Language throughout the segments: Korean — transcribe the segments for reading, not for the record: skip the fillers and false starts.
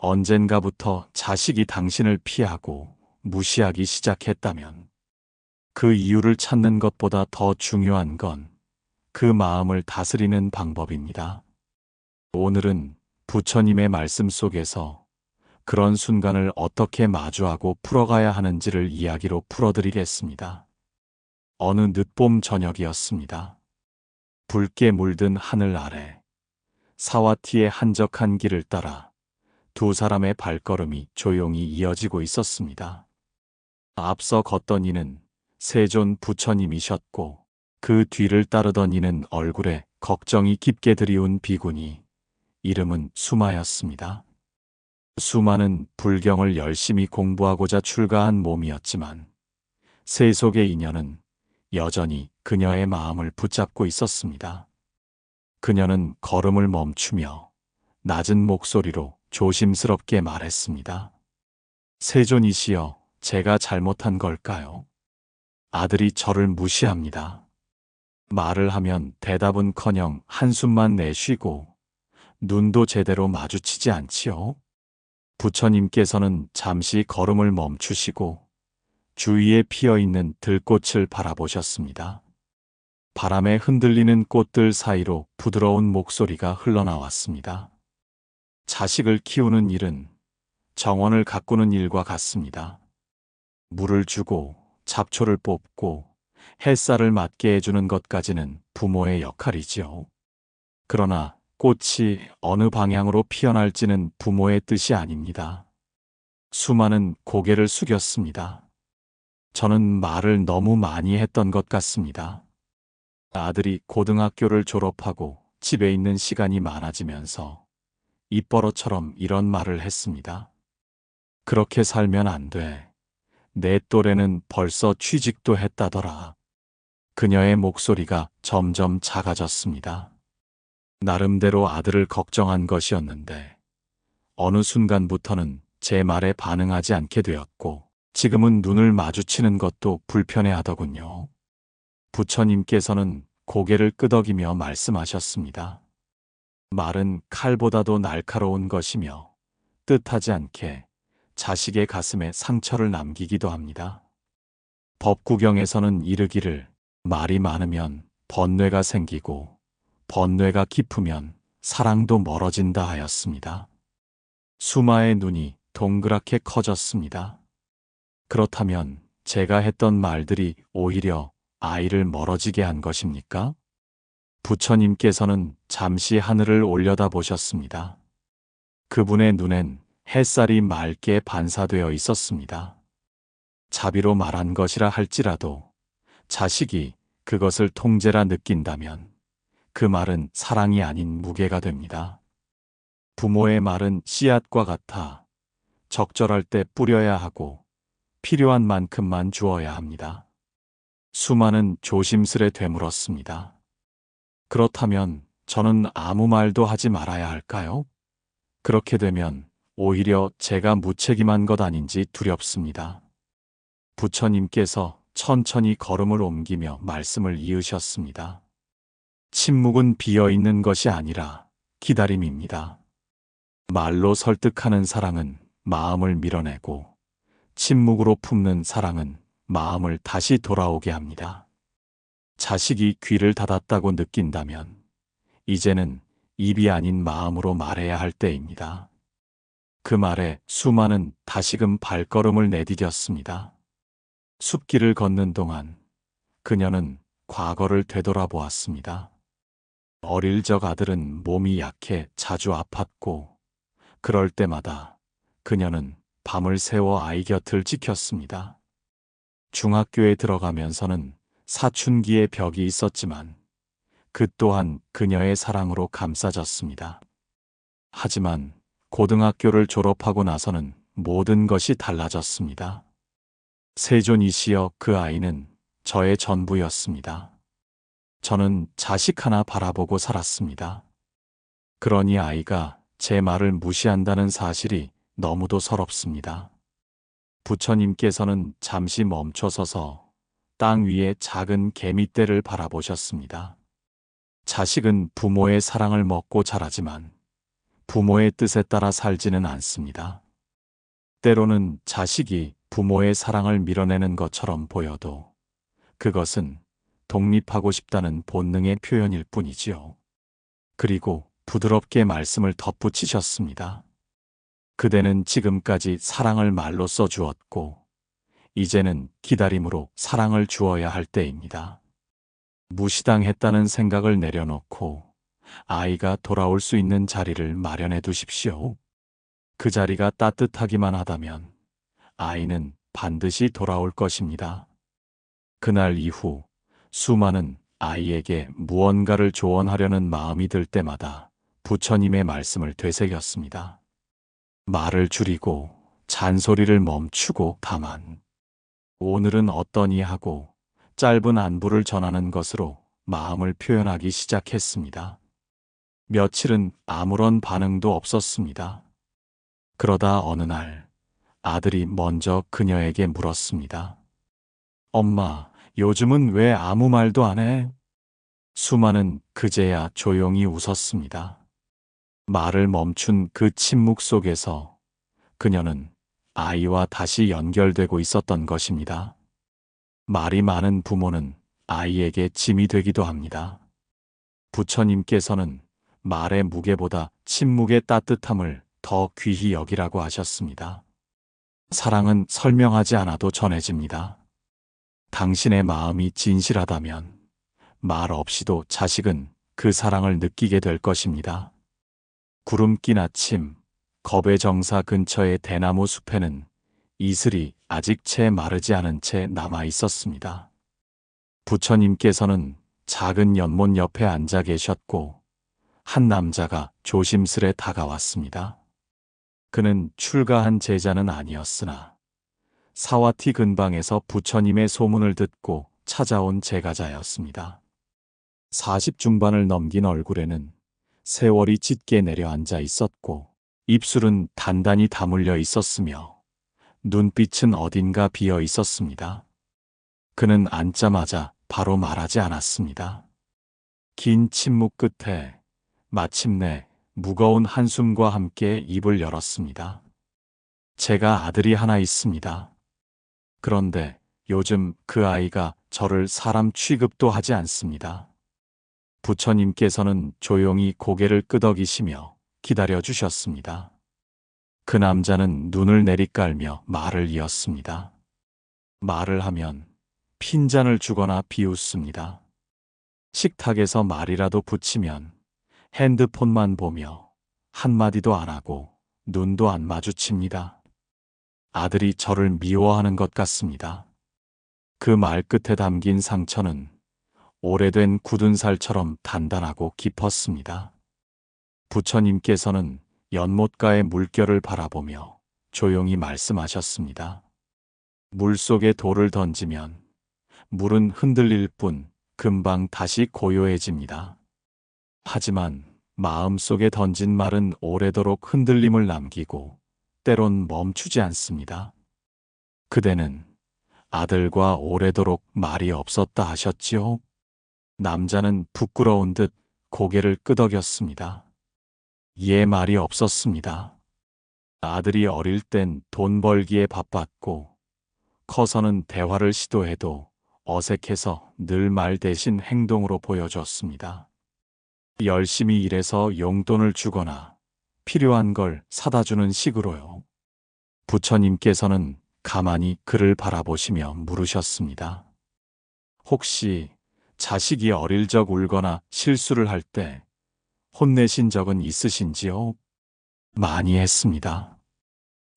언젠가부터 자식이 당신을 피하고 무시하기 시작했다면 그 이유를 찾는 것보다 더 중요한 건 그 마음을 다스리는 방법입니다. 오늘은 부처님의 말씀 속에서 그런 순간을 어떻게 마주하고 풀어가야 하는지를 이야기로 풀어드리겠습니다. 어느 늦봄 저녁이었습니다. 붉게 물든 하늘 아래 사와티의 한적한 길을 따라 두 사람의 발걸음이 조용히 이어지고 있었습니다. 앞서 걷던 이는 세존 부처님이셨고 그 뒤를 따르던 이는 얼굴에 걱정이 깊게 드리운 비구니 이름은 수마였습니다. 수마는 불경을 열심히 공부하고자 출가한 몸이었지만 세속의 인연은 여전히 그녀의 마음을 붙잡고 있었습니다. 그녀는 걸음을 멈추며 낮은 목소리로 조심스럽게 말했습니다. 세존이시여, 제가 잘못한 걸까요? 아들이 저를 무시합니다. 말을 하면 대답은커녕 한숨만 내쉬고 눈도 제대로 마주치지 않지요. 부처님께서는 잠시 걸음을 멈추시고 주위에 피어있는 들꽃을 바라보셨습니다. 바람에 흔들리는 꽃들 사이로 부드러운 목소리가 흘러나왔습니다. 자식을 키우는 일은 정원을 가꾸는 일과 같습니다. 물을 주고 잡초를 뽑고 햇살을 맞게 해주는 것까지는 부모의 역할이지요. 그러나 꽃이 어느 방향으로 피어날지는 부모의 뜻이 아닙니다. 수마는 고개를 숙였습니다. 저는 말을 너무 많이 했던 것 같습니다. 아들이 고등학교를 졸업하고 집에 있는 시간이 많아지면서 입버릇처럼 이런 말을 했습니다. 그렇게 살면 안 돼. 내 또래는 벌써 취직도 했다더라. 그녀의 목소리가 점점 작아졌습니다. 나름대로 아들을 걱정한 것이었는데 어느 순간부터는 제 말에 반응하지 않게 되었고 지금은 눈을 마주치는 것도 불편해하더군요. 부처님께서는 고개를 끄덕이며 말씀하셨습니다. 말은 칼보다도 날카로운 것이며 뜻하지 않게 자식의 가슴에 상처를 남기기도 합니다. 법구경에서는 이르기를 말이 많으면 번뇌가 생기고 번뇌가 깊으면 사랑도 멀어진다 하였습니다. 수마의 눈이 동그랗게 커졌습니다. 그렇다면 제가 했던 말들이 오히려 아이를 멀어지게 한 것입니까? 부처님께서는 잠시 하늘을 올려다보셨습니다. 그분의 눈엔 햇살이 맑게 반사되어 있었습니다. 자비로 말한 것이라 할지라도 자식이 그것을 통제라 느낀다면 그 말은 사랑이 아닌 무게가 됩니다. 부모의 말은 씨앗과 같아 적절할 때 뿌려야 하고 필요한 만큼만 주어야 합니다. 수마는 조심스레 되물었습니다. 그렇다면 저는 아무 말도 하지 말아야 할까요? 그렇게 되면 오히려 제가 무책임한 것 아닌지 두렵습니다. 부처님께서 천천히 걸음을 옮기며 말씀을 이으셨습니다. 침묵은 비어있는 것이 아니라 기다림입니다. 말로 설득하는 사랑은 마음을 밀어내고 침묵으로 품는 사랑은 마음을 다시 돌아오게 합니다. 자식이 귀를 닫았다고 느낀다면 이제는 입이 아닌 마음으로 말해야 할 때입니다. 그 말에 수마는 다시금 발걸음을 내디뎠습니다. 숲길을 걷는 동안 그녀는 과거를 되돌아보았습니다. 어릴 적 아들은 몸이 약해 자주 아팠고 그럴 때마다 그녀는 밤을 새워 아이 곁을 지켰습니다. 중학교에 들어가면서는 사춘기의 벽이 있었지만 그 또한 그녀의 사랑으로 감싸졌습니다. 하지만 고등학교를 졸업하고 나서는 모든 것이 달라졌습니다. 세존이시여, 그 아이는 저의 전부였습니다. 저는 자식 하나 바라보고 살았습니다. 그러니 아이가 제 말을 무시한다는 사실이 너무도 서럽습니다. 부처님께서는 잠시 멈춰서서 땅 위에 작은 개미떼를 바라보셨습니다. 자식은 부모의 사랑을 먹고 자라지만 부모의 뜻에 따라 살지는 않습니다. 때로는 자식이 부모의 사랑을 밀어내는 것처럼 보여도 그것은 독립하고 싶다는 본능의 표현일 뿐이지요. 그리고 부드럽게 말씀을 덧붙이셨습니다. 그대는 지금까지 사랑을 말로 써주었고, 이제는 기다림으로 사랑을 주어야 할 때입니다. 무시당했다는 생각을 내려놓고 아이가 돌아올 수 있는 자리를 마련해 두십시오. 그 자리가 따뜻하기만 하다면 아이는 반드시 돌아올 것입니다. 그날 이후 수많은 아이에게 무언가를 조언하려는 마음이 들 때마다 부처님의 말씀을 되새겼습니다. 말을 줄이고 잔소리를 멈추고 다만 오늘은 어떠니 하고 짧은 안부를 전하는 것으로 마음을 표현하기 시작했습니다. 며칠은 아무런 반응도 없었습니다. 그러다 어느 날 아들이 먼저 그녀에게 물었습니다. 엄마, 요즘은 왜 아무 말도 안 해? 수마는 그제야 조용히 웃었습니다. 말을 멈춘 그 침묵 속에서 그녀는 아이와 다시 연결되고 있었던 것입니다. 말이 많은 부모는 아이에게 짐이 되기도 합니다. 부처님께서는 말의 무게보다 침묵의 따뜻함을 더 귀히 여기라고 하셨습니다. 사랑은 설명하지 않아도 전해집니다. 당신의 마음이 진실하다면 말 없이도 자식은 그 사랑을 느끼게 될 것입니다. 구름 낀 아침, 겁의 정사 근처의 대나무 숲에는 이슬이 아직 채 마르지 않은 채 남아 있었습니다. 부처님께서는 작은 연못 옆에 앉아 계셨고 한 남자가 조심스레 다가왔습니다. 그는 출가한 제자는 아니었으나 사와티 근방에서 부처님의 소문을 듣고 찾아온 제가자였습니다. 40 중반을 넘긴 얼굴에는 세월이 짙게 내려앉아 있었고 입술은 단단히 다물려 있었으며 눈빛은 어딘가 비어 있었습니다. 그는 앉자마자 바로 말하지 않았습니다. 긴 침묵 끝에 마침내 무거운 한숨과 함께 입을 열었습니다. 제가 아들이 하나 있습니다. 그런데 요즘 그 아이가 저를 사람 취급도 하지 않습니다. 부처님께서는 조용히 고개를 끄덕이시며 기다려 주셨습니다. 그 남자는 눈을 내리깔며 말을 이었습니다. 말을 하면 핀잔을 주거나 비웃습니다. 식탁에서 말이라도 붙이면 핸드폰만 보며 한마디도 안 하고 눈도 안 마주칩니다. 아들이 저를 미워하는 것 같습니다. 그 말끝에 담긴 상처는 오래된 굳은 살처럼 단단하고 깊었습니다. 부처님께서는 연못가의 물결을 바라보며 조용히 말씀하셨습니다. 물속에 돌을 던지면 물은 흔들릴 뿐 금방 다시 고요해집니다. 하지만 마음속에 던진 말은 오래도록 흔들림을 남기고 때론 멈추지 않습니다. 그대는 아들과 오래도록 말이 없었다 하셨지요? 남자는 부끄러운 듯 고개를 끄덕였습니다. 예, 말이 없었습니다. 아들이 어릴 땐 돈 벌기에 바빴고 커서는 대화를 시도해도 어색해서 늘 말 대신 행동으로 보여줬습니다. 열심히 일해서 용돈을 주거나 필요한 걸 사다 주는 식으로요. 부처님께서는 가만히 그를 바라보시며 물으셨습니다. 혹시 자식이 어릴 적 울거나 실수를 할 때 혼내신 적은 있으신지요? 많이 했습니다.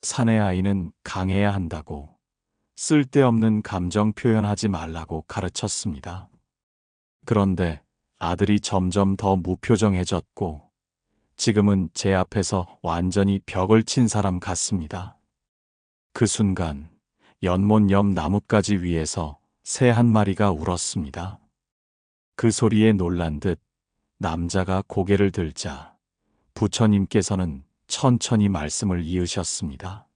사내 아이는 강해야 한다고 쓸데없는 감정 표현하지 말라고 가르쳤습니다. 그런데 아들이 점점 더 무표정해졌고 지금은 제 앞에서 완전히 벽을 친 사람 같습니다. 그 순간 연못 옆 나뭇가지 위에서 새 한 마리가 울었습니다. 그 소리에 놀란 듯 남자가 고개를 들자 부처님께서는 천천히 말씀을 이으셨습니다.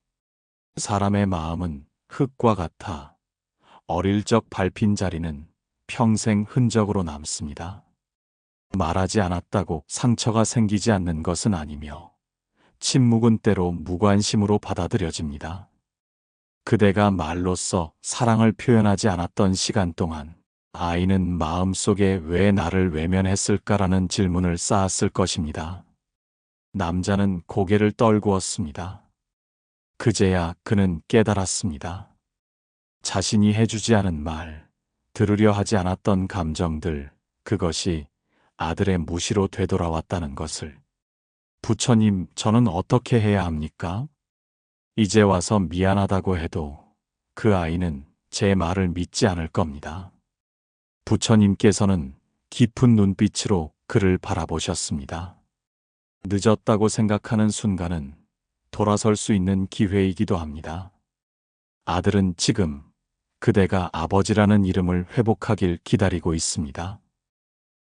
사람의 마음은 흙과 같아 어릴 적 밟힌 자리는 평생 흔적으로 남습니다. 말하지 않았다고 상처가 생기지 않는 것은 아니며 침묵은 때로 무관심으로 받아들여집니다. 그대가 말로써 사랑을 표현하지 않았던 시간 동안 아이는 마음속에 왜 나를 외면했을까라는 질문을 쌓았을 것입니다. 남자는 고개를 떨구었습니다. 그제야 그는 깨달았습니다. 자신이 해주지 않은 말, 들으려 하지 않았던 감정들, 그것이 아들의 무시로 되돌아왔다는 것을. 부처님, 저는 어떻게 해야 합니까? 이제 와서 미안하다고 해도 그 아이는 제 말을 믿지 않을 겁니다. 부처님께서는 깊은 눈빛으로 그를 바라보셨습니다. 늦었다고 생각하는 순간은 돌아설 수 있는 기회이기도 합니다. 아들은 지금 그대가 아버지라는 이름을 회복하길 기다리고 있습니다.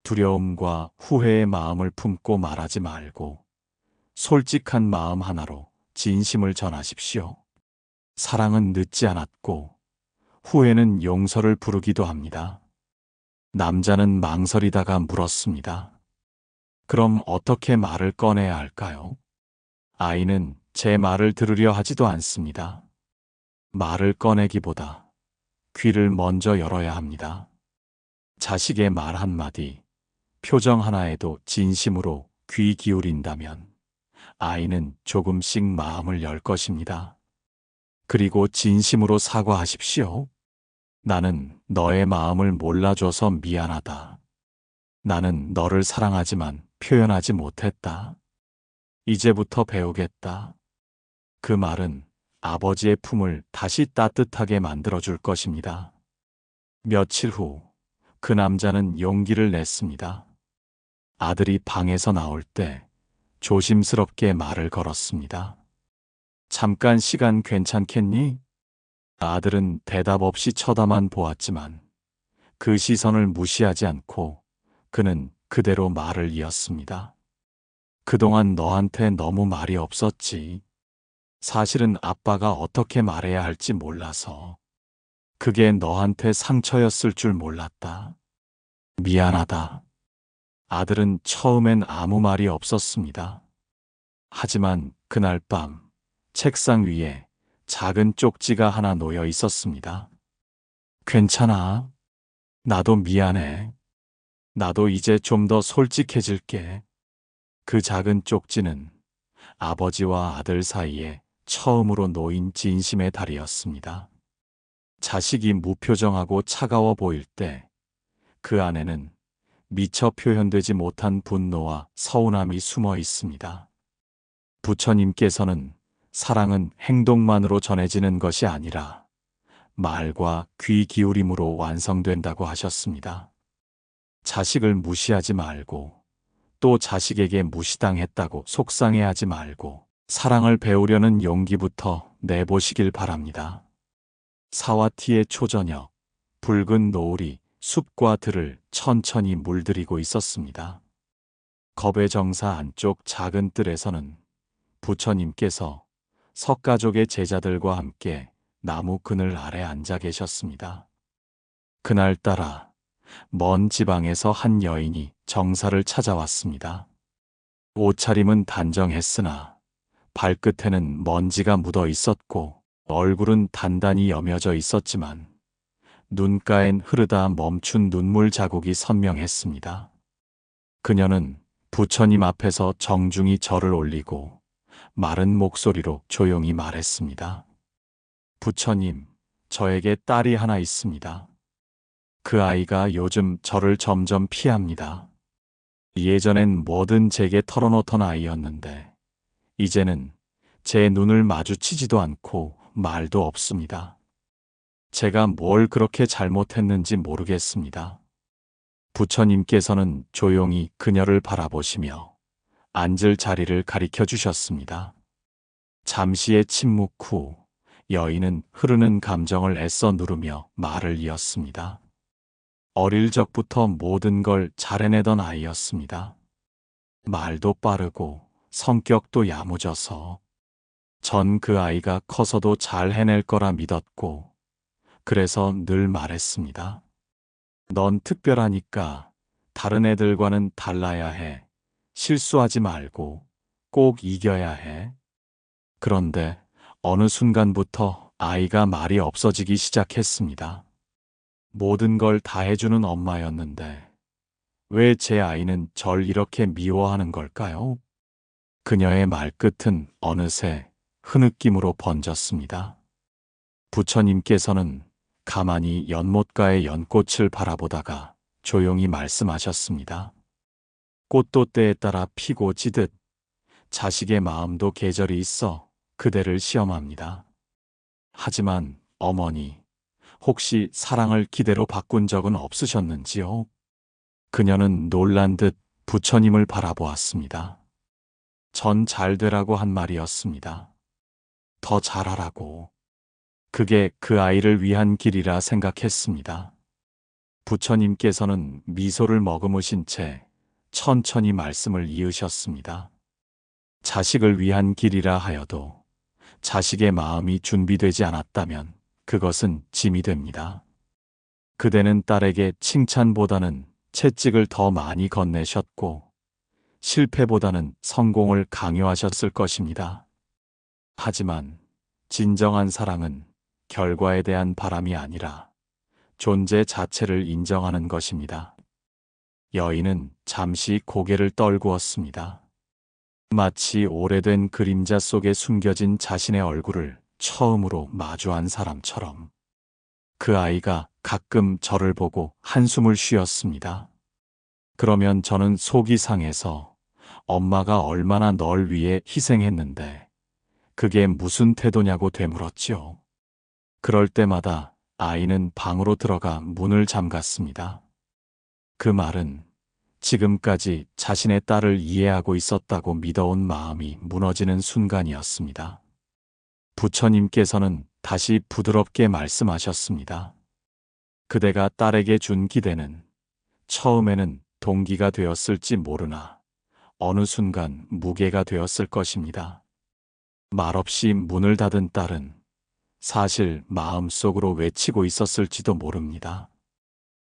두려움과 후회의 마음을 품고 말하지 말고 솔직한 마음 하나로 진심을 전하십시오. 사랑은 늦지 않았고 후회는 용서를 부르기도 합니다. 남자는 망설이다가 물었습니다. 그럼 어떻게 말을 꺼내야 할까요? 아이는 제 말을 들으려 하지도 않습니다. 말을 꺼내기보다 귀를 먼저 열어야 합니다. 자식의 말 한마디, 표정 하나에도 진심으로 귀 기울인다면 아이는 조금씩 마음을 열 것입니다. 그리고 진심으로 사과하십시오. 나는 너의 마음을 몰라줘서 미안하다. 나는 너를 사랑하지만 표현하지 못했다. 이제부터 배우겠다. 그 말은 아버지의 품을 다시 따뜻하게 만들어줄 것입니다. 며칠 후, 그 남자는 용기를 냈습니다. 아들이 방에서 나올 때 조심스럽게 말을 걸었습니다. 잠깐 시간 괜찮겠니? 아들은 대답 없이 쳐다만 보았지만 그 시선을 무시하지 않고 그는 그대로 말을 이었습니다. 그동안 너한테 너무 말이 없었지. 사실은 아빠가 어떻게 말해야 할지 몰라서 그게 너한테 상처였을 줄 몰랐다. 미안하다. 아들은 처음엔 아무 말이 없었습니다. 하지만 그날 밤 책상 위에 작은 쪽지가 하나 놓여 있었습니다. 괜찮아. 나도 미안해. 나도 이제 좀 더 솔직해질게. 그 작은 쪽지는 아버지와 아들 사이에 처음으로 놓인 진심의 달이었습니다. 자식이 무표정하고 차가워 보일 때 그 안에는 미처 표현되지 못한 분노와 서운함이 숨어 있습니다. 부처님께서는 사랑은 행동만으로 전해지는 것이 아니라 말과 귀 기울임으로 완성된다고 하셨습니다. 자식을 무시하지 말고 또 자식에게 무시당했다고 속상해하지 말고 사랑을 배우려는 용기부터 내보시길 바랍니다. 사와티의 초저녁, 붉은 노을이 숲과 들을 천천히 물들이고 있었습니다. 겁의 정사 안쪽 작은 뜰에서는 부처님께서 석가족의 제자들과 함께 나무 그늘 아래 앉아 계셨습니다. 그날따라 먼 지방에서 한 여인이 정사를 찾아왔습니다. 옷차림은 단정했으나 발끝에는 먼지가 묻어 있었고 얼굴은 단단히 여며져 있었지만 눈가엔 흐르다 멈춘 눈물 자국이 선명했습니다. 그녀는 부처님 앞에서 정중히 절을 올리고 마른 목소리로 조용히 말했습니다. 부처님, 저에게 딸이 하나 있습니다. 그 아이가 요즘 저를 점점 피합니다. 예전엔 뭐든 제게 털어놓던 아이였는데 이제는 제 눈을 마주치지도 않고 말도 없습니다. 제가 뭘 그렇게 잘못했는지 모르겠습니다. 부처님께서는 조용히 그녀를 바라보시며 앉을 자리를 가리켜 주셨습니다. 잠시의 침묵 후 여인은 흐르는 감정을 애써 누르며 말을 이었습니다. 어릴 적부터 모든 걸 잘 해내던 아이였습니다. 말도 빠르고 성격도 야무져서 전 그 아이가 커서도 잘 해낼 거라 믿었고 그래서 늘 말했습니다. 넌 특별하니까 다른 애들과는 달라야 해. 실수하지 말고 꼭 이겨야 해. 그런데 어느 순간부터 아이가 말이 없어지기 시작했습니다. 모든 걸 다 해주는 엄마였는데 왜 제 아이는 절 이렇게 미워하는 걸까요? 그녀의 말끝은 어느새 흐느낌으로 번졌습니다. 부처님께서는 가만히 연못가의 연꽃을 바라보다가 조용히 말씀하셨습니다. 꽃도 때에 따라 피고 지듯 자식의 마음도 계절이 있어 그대를 시험합니다. 하지만 어머니, 혹시 사랑을 기대로 바꾼 적은 없으셨는지요? 그녀는 놀란 듯 부처님을 바라보았습니다. 전 잘 되라고 한 말이었습니다. 더 잘하라고. 그게 그 아이를 위한 길이라 생각했습니다. 부처님께서는 미소를 머금으신 채 천천히 말씀을 이으셨습니다. 자식을 위한 길이라 하여도 자식의 마음이 준비되지 않았다면 그것은 짐이 됩니다. 그대는 딸에게 칭찬보다는 채찍을 더 많이 건네셨고 실패보다는 성공을 강요하셨을 것입니다. 하지만 진정한 사랑은 결과에 대한 바람이 아니라 존재 자체를 인정하는 것입니다. 여인은 잠시 고개를 떨구었습니다. 마치 오래된 그림자 속에 숨겨진 자신의 얼굴을 처음으로 마주한 사람처럼. 그 아이가 가끔 저를 보고 한숨을 쉬었습니다. 그러면 저는 속이 상해서 엄마가 얼마나 널 위해 희생했는데 그게 무슨 태도냐고 되물었지요. 그럴 때마다 아이는 방으로 들어가 문을 잠갔습니다. 그 말은 지금까지 자신의 딸을 이해하고 있었다고 믿어온 마음이 무너지는 순간이었습니다. 부처님께서는 다시 부드럽게 말씀하셨습니다. 그대가 딸에게 준 기대는 처음에는 동기가 되었을지 모르나 어느 순간 무게가 되었을 것입니다. 말없이 문을 닫은 딸은 사실 마음속으로 외치고 있었을지도 모릅니다.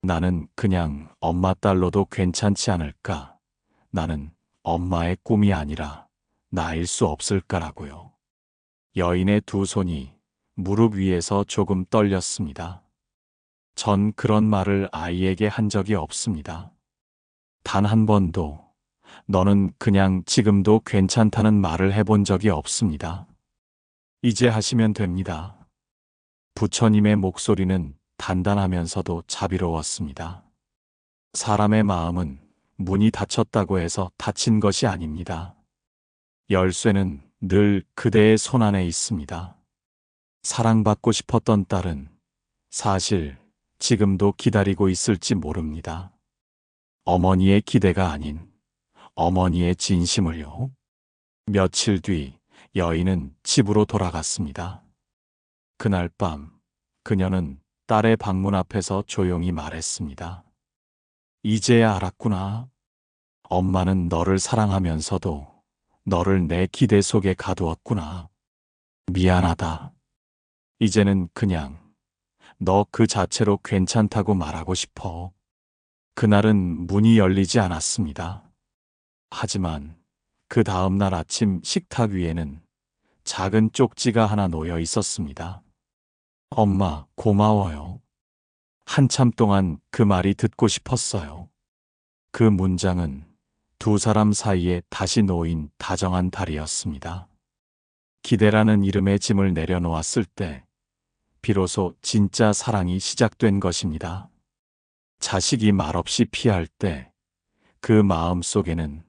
나는 그냥 엄마 딸로도 괜찮지 않을까? 나는 엄마의 꿈이 아니라 나일 수 없을까라고요. 여인의 두 손이 무릎 위에서 조금 떨렸습니다. 전 그런 말을 아이에게 한 적이 없습니다. 단 한 번도 너는 그냥 지금도 괜찮다는 말을 해본 적이 없습니다. 이제 하시면 됩니다. 부처님의 목소리는 단단하면서도 자비로웠습니다. 사람의 마음은 문이 닫혔다고 해서 닫힌 것이 아닙니다. 열쇠는 늘 그대의 손안에 있습니다. 사랑받고 싶었던 딸은 사실 지금도 기다리고 있을지 모릅니다. 어머니의 기대가 아닌 어머니의 진심을요. 며칠 뒤 여인은 집으로 돌아갔습니다. 그날 밤 그녀는 딸의 방문 앞에서 조용히 말했습니다. 이제야 알았구나. 엄마는 너를 사랑하면서도 너를 내 기대 속에 가두었구나. 미안하다. 이제는 그냥 너 그 자체로 괜찮다고 말하고 싶어. 그날은 문이 열리지 않았습니다. 하지만 그 다음 날 아침 식탁 위에는 작은 쪽지가 하나 놓여 있었습니다. 엄마, 고마워요. 한참 동안 그 말이 듣고 싶었어요. 그 문장은 두 사람 사이에 다시 놓인 다정한 달이었습니다. 기대라는 이름의 짐을 내려놓았을 때 비로소 진짜 사랑이 시작된 것입니다. 자식이 말없이 피할 때 그 마음 속에는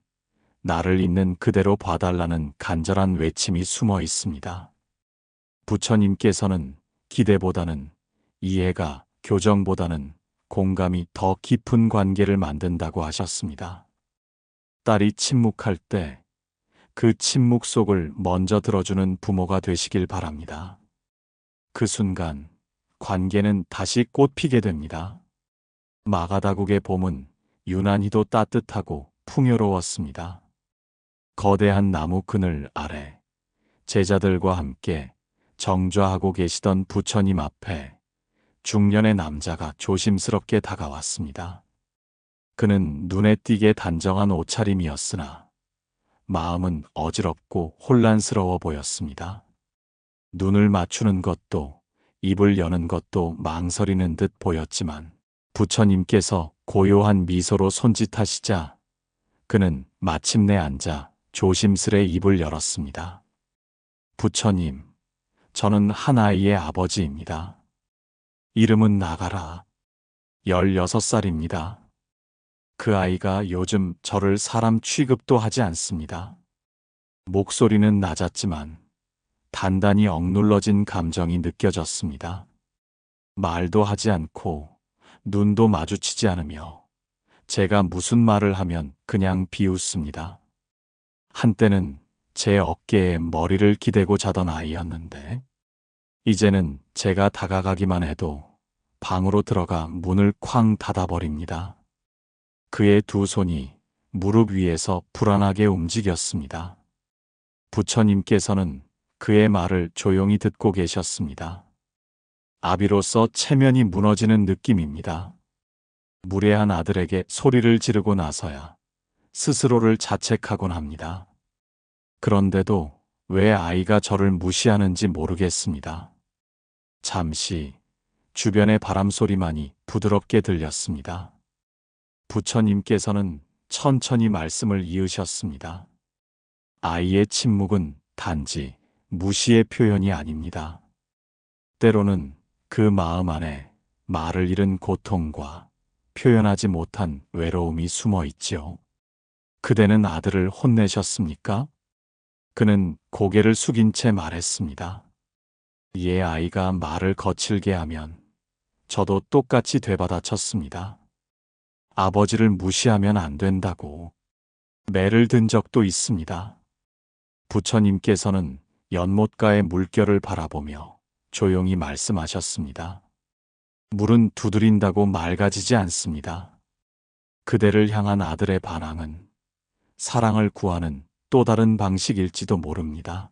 나를 있는 그대로 봐달라는 간절한 외침이 숨어 있습니다. 부처님께서는 기대보다는 이해가, 교정보다는 공감이 더 깊은 관계를 만든다고 하셨습니다. 딸이 침묵할 때 그 침묵 속을 먼저 들어주는 부모가 되시길 바랍니다. 그 순간 관계는 다시 꽃피게 됩니다. 마가다국의 봄은 유난히도 따뜻하고 풍요로웠습니다. 거대한 나무 그늘 아래 제자들과 함께 정좌하고 계시던 부처님 앞에 중년의 남자가 조심스럽게 다가왔습니다. 그는 눈에 띄게 단정한 옷차림이었으나 마음은 어지럽고 혼란스러워 보였습니다. 눈을 맞추는 것도 입을 여는 것도 망설이는 듯 보였지만 부처님께서 고요한 미소로 손짓하시자 그는 마침내 앉아 조심스레 입을 열었습니다. 부처님, 저는 한 아이의 아버지입니다. 이름은 나가라. 16살입니다. 그 아이가 요즘 저를 사람 취급도 하지 않습니다. 목소리는 낮았지만 단단히 억눌러진 감정이 느껴졌습니다. 말도 하지 않고 눈도 마주치지 않으며 제가 무슨 말을 하면 그냥 비웃습니다. 한때는 제 어깨에 머리를 기대고 자던 아이였는데 이제는 제가 다가가기만 해도 방으로 들어가 문을 쾅 닫아버립니다. 그의 두 손이 무릎 위에서 불안하게 움직였습니다. 부처님께서는 그의 말을 조용히 듣고 계셨습니다. 아비로서 체면이 무너지는 느낌입니다. 무례한 아들에게 소리를 지르고 나서야 스스로를 자책하곤 합니다. 그런데도 왜 아이가 저를 무시하는지 모르겠습니다. 잠시 주변의 바람 소리만이 부드럽게 들렸습니다. 부처님께서는 천천히 말씀을 이으셨습니다. 아이의 침묵은 단지 무시의 표현이 아닙니다. 때로는 그 마음 안에 말을 잃은 고통과 표현하지 못한 외로움이 숨어 있지요. 그대는 아들을 혼내셨습니까? 그는 고개를 숙인 채 말했습니다. 예, 아이가 말을 거칠게 하면 저도 똑같이 되받아쳤습니다. 아버지를 무시하면 안 된다고 매를 든 적도 있습니다. 부처님께서는 연못가의 물결을 바라보며 조용히 말씀하셨습니다. 물은 두드린다고 맑아지지 않습니다. 그대를 향한 아들의 반항은 사랑을 구하는 또 다른 방식일지도 모릅니다.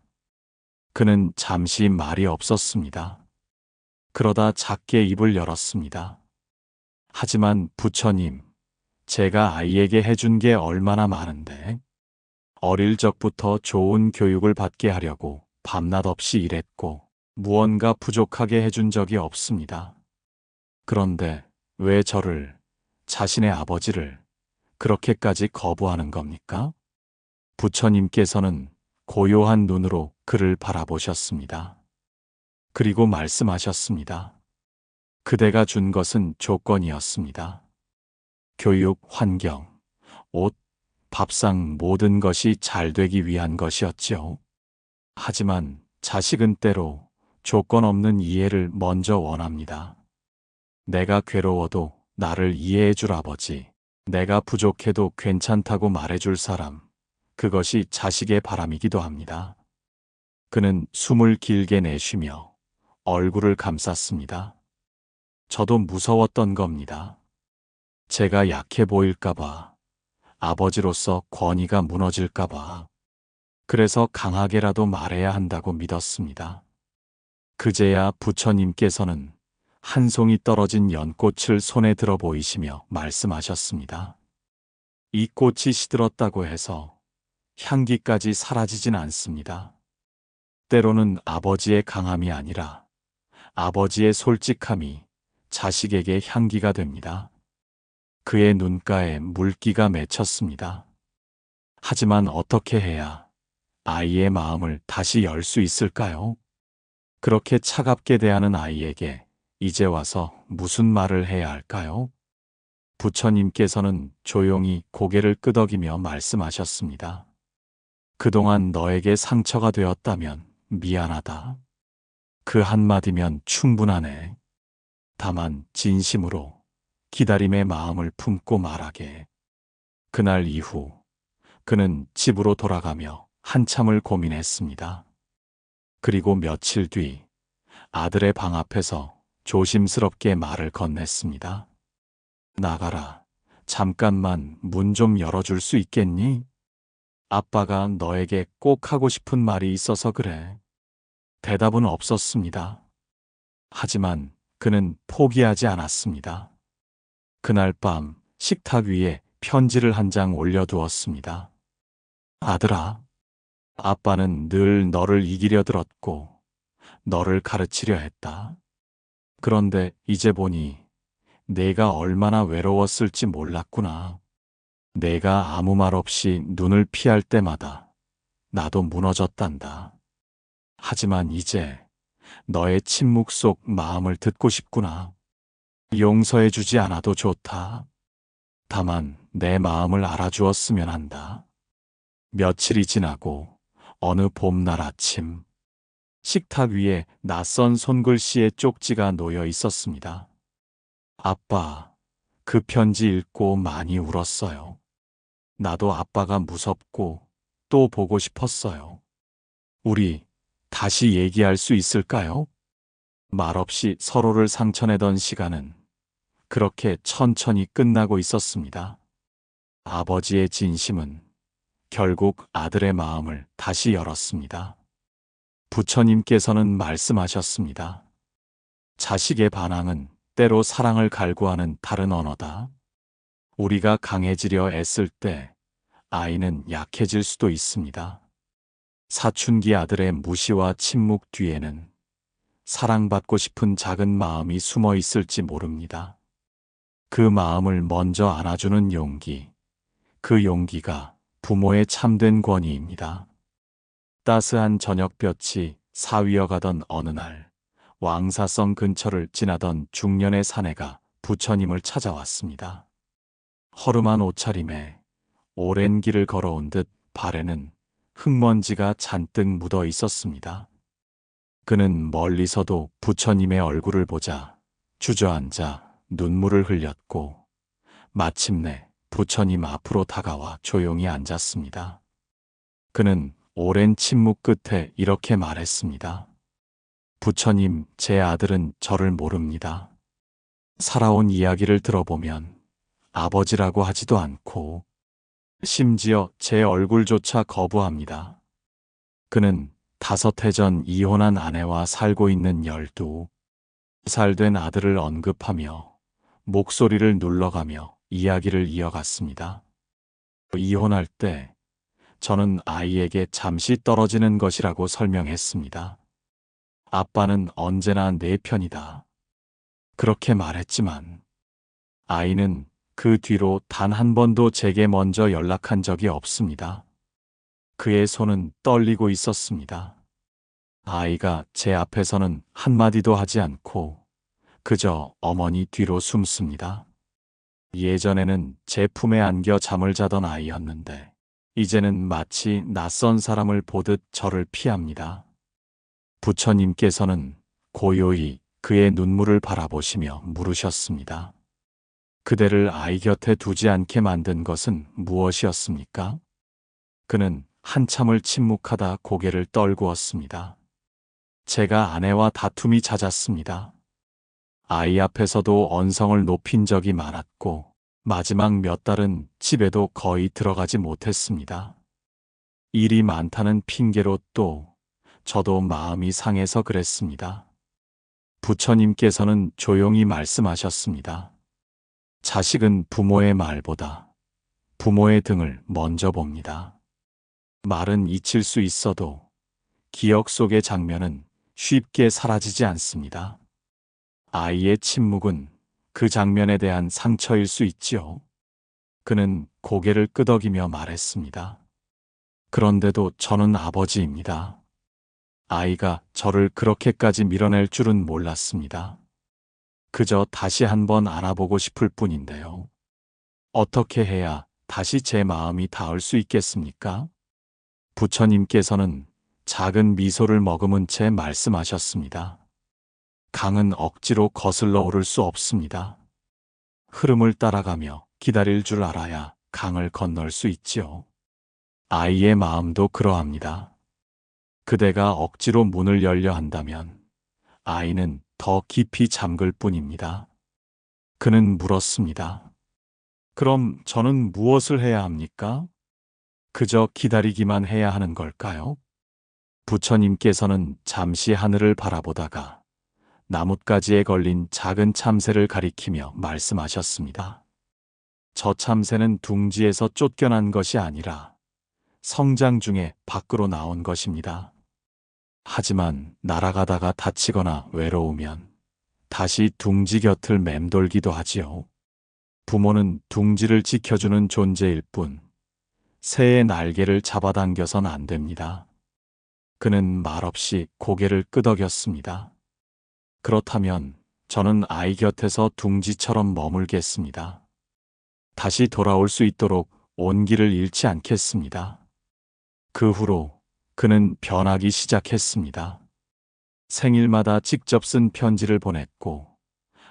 그는 잠시 말이 없었습니다. 그러다 작게 입을 열었습니다. 하지만 부처님, 제가 아이에게 해준 게 얼마나 많은데 어릴 적부터 좋은 교육을 받게 하려고 밤낮 없이 일했고 무언가 부족하게 해준 적이 없습니다. 그런데 왜 저를, 자신의 아버지를 그렇게까지 거부하는 겁니까? 부처님께서는 고요한 눈으로 그를 바라보셨습니다. 그리고 말씀하셨습니다. 그대가 준 것은 조건이었습니다. 교육, 환경, 옷, 밥상 모든 것이 잘 되기 위한 것이었죠. 하지만 자식은 때로 조건 없는 이해를 먼저 원합니다. 내가 괴로워도 나를 이해해 줄 아버지, 내가 부족해도 괜찮다고 말해줄 사람, 그것이 자식의 바람이기도 합니다. 그는 숨을 길게 내쉬며 얼굴을 감쌌습니다. 저도 무서웠던 겁니다. 제가 약해 보일까봐, 아버지로서 권위가 무너질까봐, 그래서 강하게라도 말해야 한다고 믿었습니다. 그제야 부처님께서는 한 송이 떨어진 연꽃을 손에 들어 보이시며 말씀하셨습니다. 이 꽃이 시들었다고 해서 향기까지 사라지진 않습니다. 때로는 아버지의 강함이 아니라 아버지의 솔직함이 자식에게 향기가 됩니다. 그의 눈가에 물기가 맺혔습니다. 하지만 어떻게 해야 아이의 마음을 다시 열 수 있을까요? 그렇게 차갑게 대하는 아이에게 이제 와서 무슨 말을 해야 할까요? 부처님께서는 조용히 고개를 끄덕이며 말씀하셨습니다. 그동안 너에게 상처가 되었다면 미안하다. 그 한마디면 충분하네. 다만 진심으로 기다림의 마음을 품고 말하게. 그날 이후 그는 집으로 돌아가며 한참을 고민했습니다. 그리고 며칠 뒤 아들의 방 앞에서 조심스럽게 말을 건넸습니다. 나가라. 잠깐만 문 좀 열어줄 수 있겠니? 아빠가 너에게 꼭 하고 싶은 말이 있어서 그래. 대답은 없었습니다. 하지만 그는 포기하지 않았습니다. 그날 밤 식탁 위에 편지를 한 장 올려두었습니다. 아들아, 아빠는 늘 너를 이기려 들었고 너를 가르치려 했다. 그런데 이제 보니 내가 얼마나 외로웠을지 몰랐구나. 내가 아무 말 없이 눈을 피할 때마다 나도 무너졌단다. 하지만 이제 너의 침묵 속 마음을 듣고 싶구나. 용서해주지 않아도 좋다. 다만 내 마음을 알아주었으면 한다. 며칠이 지나고 어느 봄날 아침, 식탁 위에 낯선 손글씨의 쪽지가 놓여 있었습니다. 아빠, 그 편지 읽고 많이 울었어요. 나도 아빠가 무섭고 또 보고 싶었어요. 우리 다시 얘기할 수 있을까요? 말없이 서로를 상처내던 시간은 그렇게 천천히 끝나고 있었습니다. 아버지의 진심은 결국 아들의 마음을 다시 열었습니다. 부처님께서는 말씀하셨습니다. 자식의 반항은 때로 사랑을 갈구하는 다른 언어다. 우리가 강해지려 애쓸 때 아이는 약해질 수도 있습니다. 사춘기 아들의 무시와 침묵 뒤에는 사랑받고 싶은 작은 마음이 숨어 있을지 모릅니다. 그 마음을 먼저 안아주는 용기, 그 용기가 부모의 참된 권위입니다. 따스한 저녁볕이 사위어가던 어느 날, 왕사성 근처를 지나던 중년의 사내가 부처님을 찾아왔습니다. 허름한 옷차림에 오랜 길을 걸어온 듯 발에는 흙먼지가 잔뜩 묻어 있었습니다. 그는 멀리서도 부처님의 얼굴을 보자 주저앉아 눈물을 흘렸고 마침내 부처님 앞으로 다가와 조용히 앉았습니다. 그는 오랜 침묵 끝에 이렇게 말했습니다. 부처님, 제 아들은 저를 모릅니다. 살아온 이야기를 들어보면 아버지라고 하지도 않고 심지어 제 얼굴조차 거부합니다. 그는 5해 전 이혼한 아내와 살고 있는 12살 된 아들을 언급하며 목소리를 눌러가며 이야기를 이어갔습니다. 이혼할 때 저는 아이에게 잠시 떨어지는 것이라고 설명했습니다. 아빠는 언제나 내 편이다. 그렇게 말했지만 아이는 그 뒤로 단 한 번도 제게 먼저 연락한 적이 없습니다. 그의 손은 떨리고 있었습니다. 아이가 제 앞에서는 한마디도 하지 않고 그저 어머니 뒤로 숨습니다. 예전에는 제 품에 안겨 잠을 자던 아이였는데 이제는 마치 낯선 사람을 보듯 저를 피합니다. 부처님께서는 고요히 그의 눈물을 바라보시며 물으셨습니다. 그대를 아이 곁에 두지 않게 만든 것은 무엇이었습니까? 그는 한참을 침묵하다 고개를 떨구었습니다. 제가 아내와 다툼이 잦았습니다. 아이 앞에서도 언성을 높인 적이 많았고 마지막 몇 달은 집에도 거의 들어가지 못했습니다. 일이 많다는 핑계로 또 저도 마음이 상해서 그랬습니다. 부처님께서는 조용히 말씀하셨습니다. 자식은 부모의 말보다 부모의 등을 먼저 봅니다. 말은 잊힐 수 있어도 기억 속의 장면은 쉽게 사라지지 않습니다. 아이의 침묵은 그 장면에 대한 상처일 수 있지요. 그는 고개를 끄덕이며 말했습니다. 그런데도 저는 아버지입니다. 아이가 저를 그렇게까지 밀어낼 줄은 몰랐습니다. 그저 다시 한번 안아보고 싶을 뿐인데요. 어떻게 해야 다시 제 마음이 닿을 수 있겠습니까? 부처님께서는 작은 미소를 머금은 채 말씀하셨습니다. 강은 억지로 거슬러 오를 수 없습니다. 흐름을 따라가며 기다릴 줄 알아야 강을 건널 수 있지요. 아이의 마음도 그러합니다. 그대가 억지로 문을 열려 한다면 아이는 더 깊이 잠글 뿐입니다. 그는 물었습니다. 그럼 저는 무엇을 해야 합니까? 그저 기다리기만 해야 하는 걸까요? 부처님께서는 잠시 하늘을 바라보다가 나뭇가지에 걸린 작은 참새를 가리키며 말씀하셨습니다. 저 참새는 둥지에서 쫓겨난 것이 아니라 성장 중에 밖으로 나온 것입니다. 하지만 날아가다가 다치거나 외로우면 다시 둥지 곁을 맴돌기도 하지요. 부모는 둥지를 지켜주는 존재일 뿐 새의 날개를 잡아당겨선 안 됩니다. 그는 말없이 고개를 끄덕였습니다. 그렇다면 저는 아이 곁에서 둥지처럼 머물겠습니다. 다시 돌아올 수 있도록 온기를 잃지 않겠습니다. 그 후로 그는 변하기 시작했습니다. 생일마다 직접 쓴 편지를 보냈고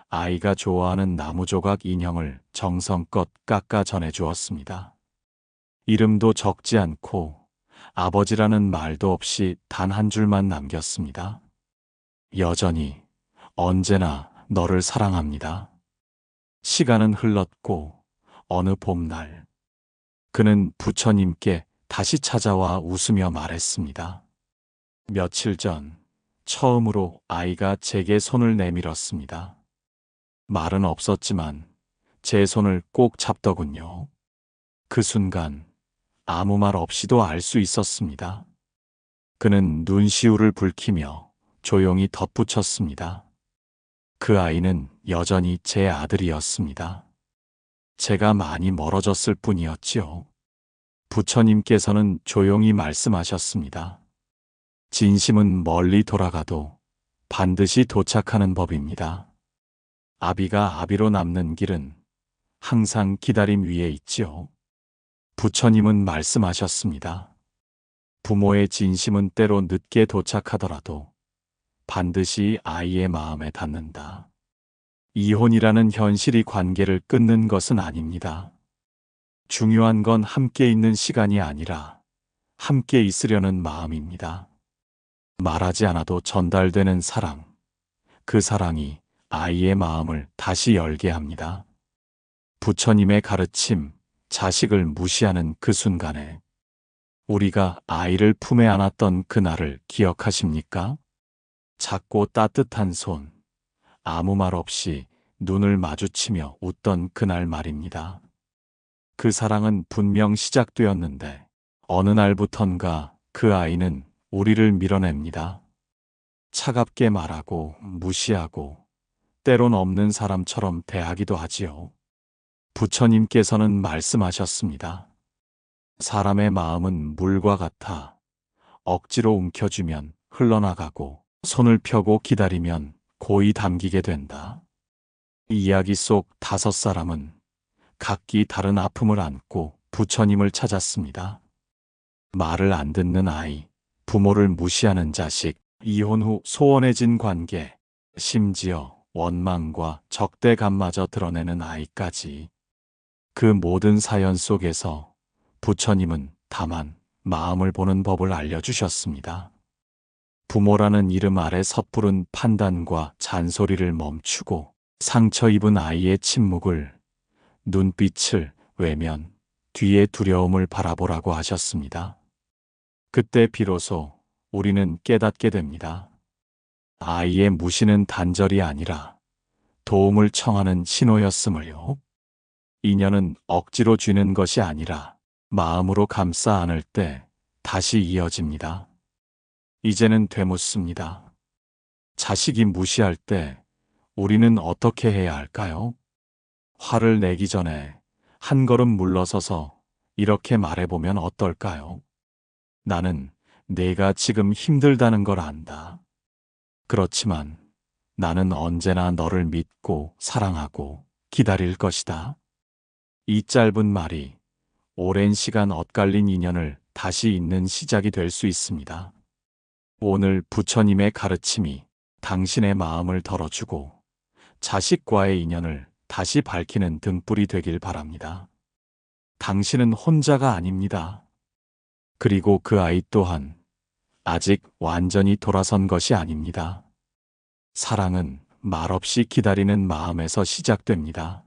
아이가 좋아하는 나무조각 인형을 정성껏 깎아 전해주었습니다. 이름도 적지 않고 아버지라는 말도 없이 단 한 줄만 남겼습니다. 여전히 언제나 너를 사랑합니다. 시간은 흘렀고 어느 봄날 그는 부처님께 다시 찾아와 웃으며 말했습니다. 며칠 전 처음으로 아이가 제게 손을 내밀었습니다. 말은 없었지만 제 손을 꼭 잡더군요. 그 순간 아무 말 없이도 알 수 있었습니다. 그는 눈시울을 붉히며 조용히 덧붙였습니다. 그 아이는 여전히 제 아들이었습니다. 제가 많이 멀어졌을 뿐이었지요. 부처님께서는 조용히 말씀하셨습니다. 진심은 멀리 돌아가도 반드시 도착하는 법입니다. 아비가 아비로 남는 길은 항상 기다림 위에 있지요. 부처님은 말씀하셨습니다. 부모의 진심은 때로 늦게 도착하더라도 반드시 아이의 마음에 닿는다. 이혼이라는 현실이 관계를 끊는 것은 아닙니다. 중요한 건 함께 있는 시간이 아니라 함께 있으려는 마음입니다. 말하지 않아도 전달되는 사랑, 그 사랑이 아이의 마음을 다시 열게 합니다. 부처님의 가르침, 자식을 무시하는 그 순간에 우리가 아이를 품에 안았던 그날을 기억하십니까? 작고 따뜻한 손, 아무 말 없이 눈을 마주치며 웃던 그날 말입니다. 그 사랑은 분명 시작되었는데 어느 날부턴가 그 아이는 우리를 밀어냅니다. 차갑게 말하고 무시하고 때론 없는 사람처럼 대하기도 하지요. 부처님께서는 말씀하셨습니다. 사람의 마음은 물과 같아 억지로 움켜쥐면 흘러나가고 손을 펴고 기다리면 고이 담기게 된다. 이 이야기 속 5사람은 각기 다른 아픔을 안고 부처님을 찾았습니다. 말을 안 듣는 아이, 부모를 무시하는 자식, 이혼 후 소원해진 관계, 심지어 원망과 적대감마저 드러내는 아이까지. 그 모든 사연 속에서 부처님은 다만 마음을 보는 법을 알려주셨습니다. 부모라는 이름 아래 섣부른 판단과 잔소리를 멈추고 상처 입은 아이의 침묵을, 눈빛을, 외면, 뒤의 두려움을 바라보라고 하셨습니다. 그때 비로소 우리는 깨닫게 됩니다. 아이의 무시는 단절이 아니라 도움을 청하는 신호였음을요. 인연은 억지로 쥐는 것이 아니라 마음으로 감싸 안을 때 다시 이어집니다. 이제는 되묻습니다. 자식이 무시할 때 우리는 어떻게 해야 할까요? 화를 내기 전에 한 걸음 물러서서 이렇게 말해보면 어떨까요? 나는 내가 지금 힘들다는 걸 안다. 그렇지만 나는 언제나 너를 믿고 사랑하고 기다릴 것이다. 이 짧은 말이 오랜 시간 엇갈린 인연을 다시 잇는 시작이 될 수 있습니다. 오늘 부처님의 가르침이 당신의 마음을 덜어주고 자식과의 인연을 다시 밝히는 등불이 되길 바랍니다. 당신은 혼자가 아닙니다. 그리고 그 아이 또한 아직 완전히 돌아선 것이 아닙니다. 사랑은 말없이 기다리는 마음에서 시작됩니다.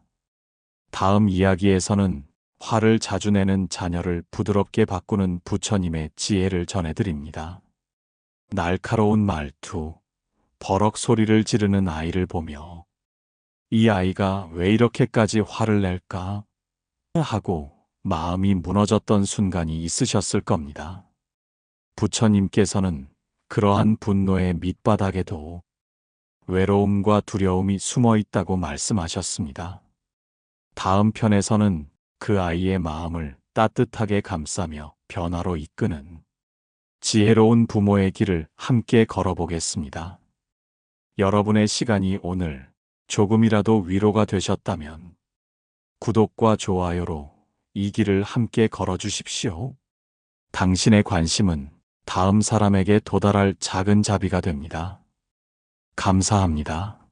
다음 이야기에서는 화를 자주 내는 자녀를 부드럽게 바꾸는 부처님의 지혜를 전해드립니다. 날카로운 말투, 버럭 소리를 지르는 아이를 보며 이 아이가 왜 이렇게까지 화를 낼까? 하고 마음이 무너졌던 순간이 있으셨을 겁니다. 부처님께서는 그러한 분노의 밑바닥에도 외로움과 두려움이 숨어 있다고 말씀하셨습니다. 다음 편에서는 그 아이의 마음을 따뜻하게 감싸며 변화로 이끄는 지혜로운 부모의 길을 함께 걸어보겠습니다. 여러분의 시간이 오늘 조금이라도 위로가 되셨다면 구독과 좋아요로 이 길을 함께 걸어주십시오. 당신의 관심은 다음 사람에게 도달할 작은 자비가 됩니다. 감사합니다.